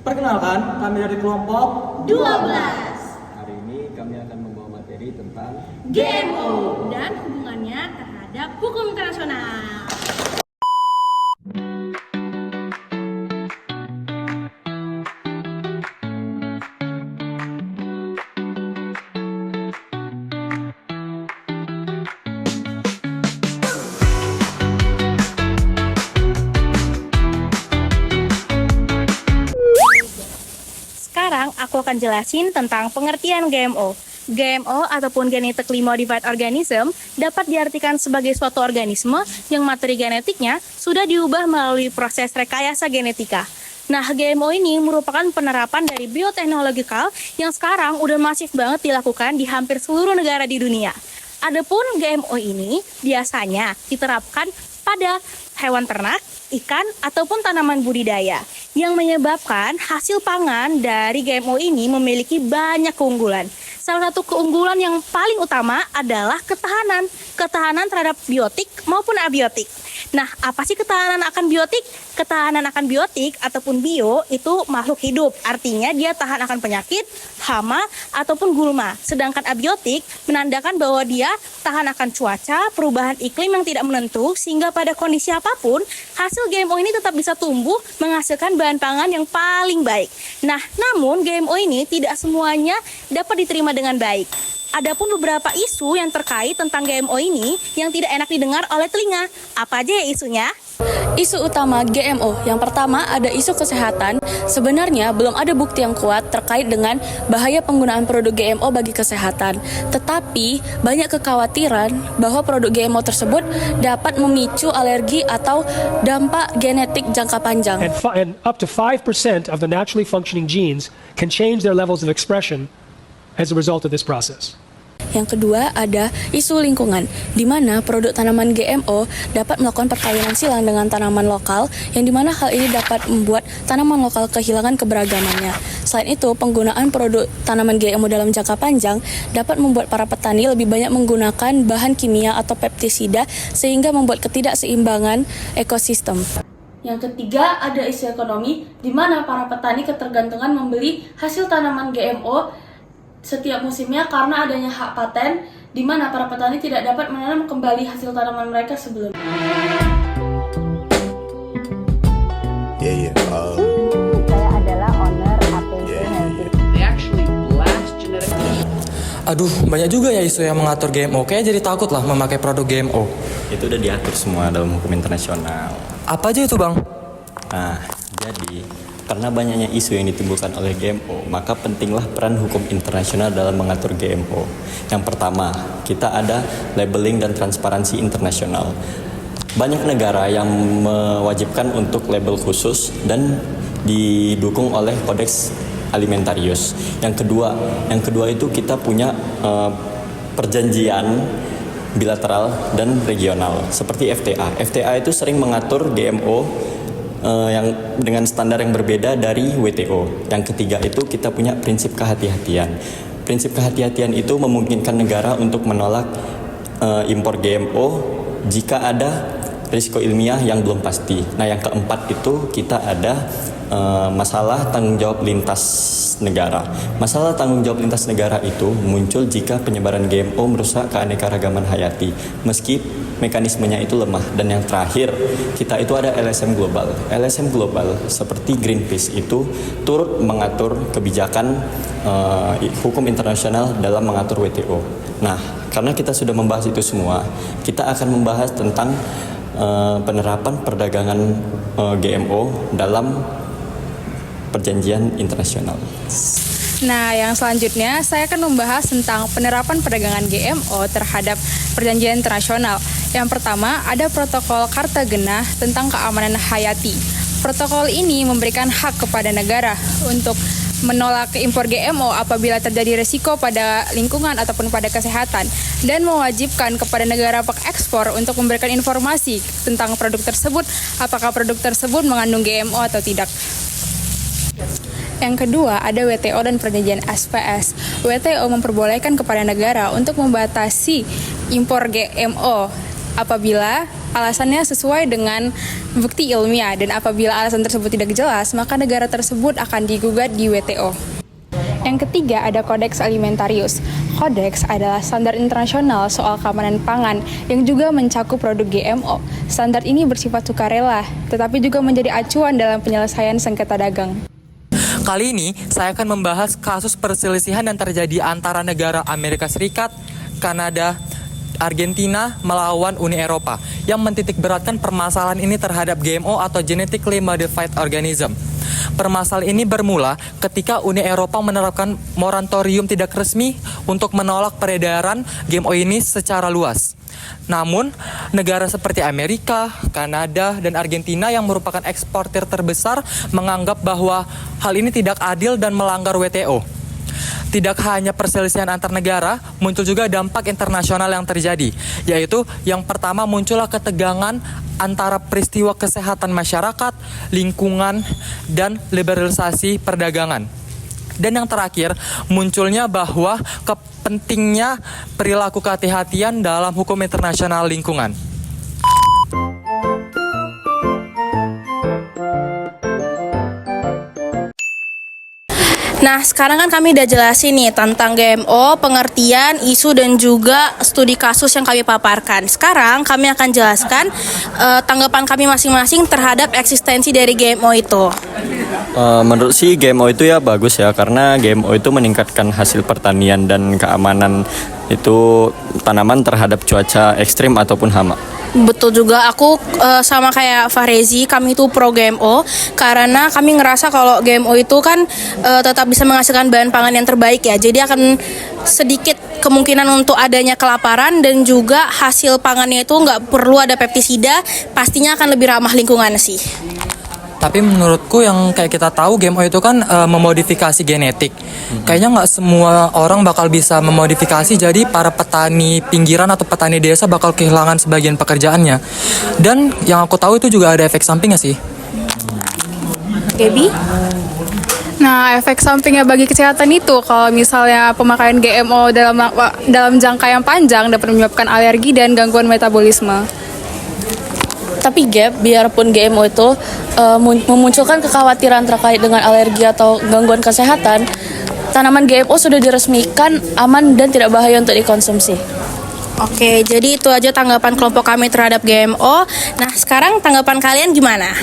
Perkenalkan, kami dari kelompok 12 Hari ini kami akan membawa materi tentang GMO dan hubungannya terhadap hukum internasional. Sekarang aku akan jelasin tentang pengertian GMO. GMO ataupun Genetically Modified Organism dapat diartikan sebagai suatu organisme yang materi genetiknya sudah diubah melalui proses rekayasa genetika. Nah, GMO ini merupakan penerapan dari bioteknologikal yang sekarang udah masif banget dilakukan di hampir seluruh negara di dunia. Adapun GMO ini biasanya diterapkan pada hewan ternak, ikan, ataupun tanaman budidaya yang menyebabkan hasil pangan dari GMO ini memiliki banyak keunggulan. Salah satu keunggulan yang paling utama adalah ketahanan terhadap biotik maupun abiotik. Nah, apa sih ketahanan akan biotik? Ketahanan akan biotik ataupun bio itu makhluk hidup, artinya dia tahan akan penyakit, hama, ataupun gulma. Sedangkan abiotik menandakan bahwa dia tahan akan cuaca, perubahan iklim yang tidak menentu, sehingga pada kondisi apapun, hasil GMO ini tetap bisa tumbuh menghasilkan bahan pangan yang paling baik. Nah, namun GMO ini tidak semuanya dapat diterima dengan baik. Adapun beberapa isu yang terkait tentang GMO ini yang tidak enak didengar oleh telinga. Apa aja ya isunya? Isu utama GMO, yang pertama ada isu kesehatan. Sebenarnya belum ada bukti yang kuat terkait dengan bahaya penggunaan produk GMO bagi kesehatan. Tetapi banyak kekhawatiran bahwa produk GMO tersebut dapat memicu alergi atau dampak genetik jangka panjang. And up to 5% of the naturally functioning genes can change their levels of expression as a result of this process. Yang kedua ada isu lingkungan, di mana produk tanaman GMO dapat melakukan perkawinan silang dengan tanaman lokal, yang dimana hal ini dapat membuat tanaman lokal kehilangan keberagamannya. Selain itu, penggunaan produk tanaman GMO dalam jangka panjang dapat membuat para petani lebih banyak menggunakan bahan kimia atau pestisida, sehingga membuat ketidakseimbangan ekosistem. Yang ketiga ada isu ekonomi, di mana para petani ketergantungan membeli hasil tanaman GMO setiap musimnya karena adanya hak paten, di mana para petani tidak dapat menanam kembali hasil tanaman mereka sebelumnya. Saya adalah owner APC Healthy. Aduh, banyak juga ya isu yang mengatur GMO. Kayaknya jadi takut lah memakai produk GMO. itu udah diatur semua dalam hukum internasional. Apa aja itu, Bang? Nah, jadi karena banyaknya isu yang ditimbulkan oleh GMO, maka pentinglah peran hukum internasional dalam mengatur GMO. Yang pertama, kita ada labeling dan transparansi internasional. Banyak negara yang mewajibkan untuk label khusus dan didukung oleh Kodeks Alimentarius. Yang kedua itu kita punya perjanjian bilateral dan regional seperti FTA. FTA itu sering mengatur GMO yang dengan standar yang berbeda dari WTO. Yang ketiga itu kita punya prinsip kehati-hatian. Prinsip kehati-hatian itu memungkinkan negara untuk menolak impor GMO jika ada risiko ilmiah yang belum pasti. Nah, yang keempat itu kita ada masalah tanggung jawab lintas negara. Masalah tanggung jawab lintas negara itu muncul jika penyebaran GMO merusak keanekaragaman hayati, meski mekanismenya itu lemah. Dan yang terakhir, kita itu ada LSM global. LSM global seperti Greenpeace itu turut mengatur kebijakan hukum internasional dalam mengatur WTO. Nah, karena kita sudah membahas itu semua, kita akan membahas tentang penerapan perdagangan GMO dalam perjanjian internasional. Nah, yang selanjutnya saya akan membahas tentang penerapan perdagangan GMO terhadap perjanjian internasional. Yang pertama, ada protokol Kartagena tentang keamanan hayati. Protokol ini memberikan hak kepada negara untuk menolak impor GMO apabila terjadi risiko pada lingkungan ataupun pada kesehatan, dan mewajibkan kepada negara pengekspor untuk memberikan informasi tentang produk tersebut, apakah produk tersebut mengandung GMO atau tidak. Yang kedua, ada WTO dan perjanjian SPS. WTO memperbolehkan kepada negara untuk membatasi impor GMO apabila alasannya sesuai dengan bukti ilmiah dan apabila alasan tersebut tidak jelas, maka negara tersebut akan digugat di WTO. Yang ketiga ada Codex Alimentarius. Codex adalah standar internasional soal keamanan pangan yang juga mencakup produk GMO. Standar ini bersifat sukarela, tetapi juga menjadi acuan dalam penyelesaian sengketa dagang. Kali ini saya akan membahas kasus perselisihan yang terjadi antara negara Amerika Serikat, Kanada, Argentina melawan Uni Eropa yang mentitikberatkan permasalahan ini terhadap GMO atau Genetically Modified Organism. Permasalahan ini bermula ketika Uni Eropa menerapkan moratorium tidak resmi untuk menolak peredaran GMO ini secara luas. Namun, negara seperti Amerika, Kanada, dan Argentina yang merupakan eksportir terbesar menganggap bahwa hal ini tidak adil dan melanggar WTO. Tidak hanya perselisihan antar negara, muncul juga dampak internasional yang terjadi, yaitu yang pertama muncullah ketegangan antara peristiwa kesehatan masyarakat, lingkungan, dan liberalisasi perdagangan. Dan yang terakhir, munculnya bahwa pentingnya perilaku kehati-hatian dalam hukum internasional lingkungan. Nah, sekarang kan kami udah jelasin nih tentang GMO, pengertian, isu, dan juga studi kasus yang kami paparkan. Sekarang kami akan jelaskan tanggapan kami masing-masing terhadap eksistensi dari GMO itu. Menurut si GMO itu ya bagus ya, karena GMO itu meningkatkan hasil pertanian dan keamanan itu tanaman terhadap cuaca ekstrim ataupun hama. Betul juga, aku sama kayak Fahrezi, kami itu pro GMO karena kami ngerasa kalau GMO itu kan tetap bisa menghasilkan bahan pangan yang terbaik ya. Jadi akan sedikit kemungkinan untuk adanya kelaparan dan juga hasil pangannya itu nggak perlu ada pestisida, pastinya akan lebih ramah lingkungan sih. Tapi menurutku yang kayak kita tahu GMO itu kan memodifikasi genetik. Kayaknya nggak semua orang bakal bisa memodifikasi, jadi para petani pinggiran atau petani desa bakal kehilangan sebagian pekerjaannya. Dan yang aku tahu itu juga ada efek sampingnya sih. Gaby? Nah, efek sampingnya bagi kesehatan itu kalau misalnya pemakaian GMO dalam jangka yang panjang dapat menyebabkan alergi dan gangguan metabolisme. Tapi biarpun GMO itu memunculkan kekhawatiran terkait dengan alergi atau gangguan kesehatan, tanaman GMO sudah diresmikan aman dan tidak bahaya untuk dikonsumsi. Oke, jadi itu aja tanggapan kelompok kami terhadap GMO. Nah, sekarang tanggapan kalian gimana?